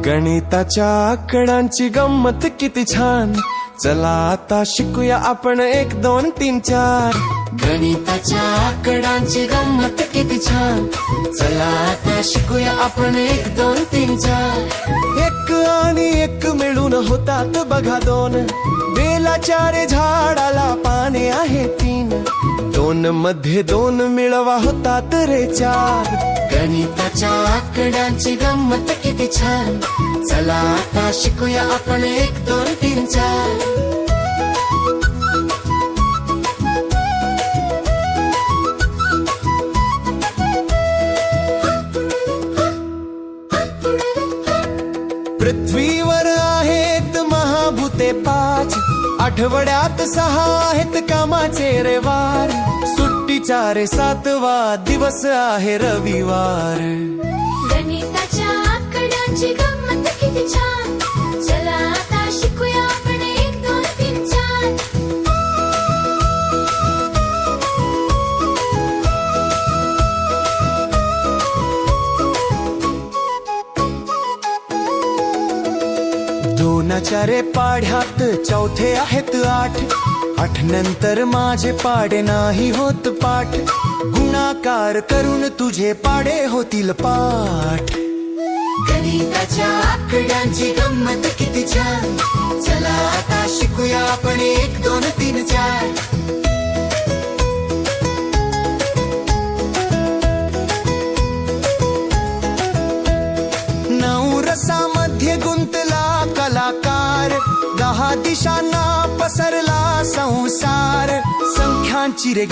गणिताच्या आकड्यांची गंमत किती छान, चला आता शिकूया आपण 1 2 3 4. गणिताच्या आकड्यांची गंमत किती छान, चला आता शिकूया आपण 1 2 3 4. 1 आणि 1 मिळून होतात बघा 2, बेलाच्या रे झाडाला पाने आहे 3. 2 मध्ये 2 मिळवा होतात रे 4. गणिताच्या आकड्यांची गंमत किती छान, चला आता शिकूया आपण 1 2 3 4. पृथ्वीवर आहेत महाभूते 5, आठवड्यात 6 आहेत कामाचे रे वार. सुट्टीचा रे 7वा दिवस आहे रविवार. गणिताच्या आकड्यांची गंमत किती छान, चला आता शिकूया आपण 1 2 3 4. दोनाच्या रे पाढ्यात चौथे आहेत 8, 8 नंतर माझे पाडे नाही होत पाठ. गुणाकार करून तुझे पाडे होतील पाठ. गणिताच्या आकड्यांची गंमत किती छान, चला आता शिकूया आपण 1 2 3 4. नऊ रसामध्ये गुंतला कलाकार, 10 दिशांना पसरला संसार. संख्यांची रे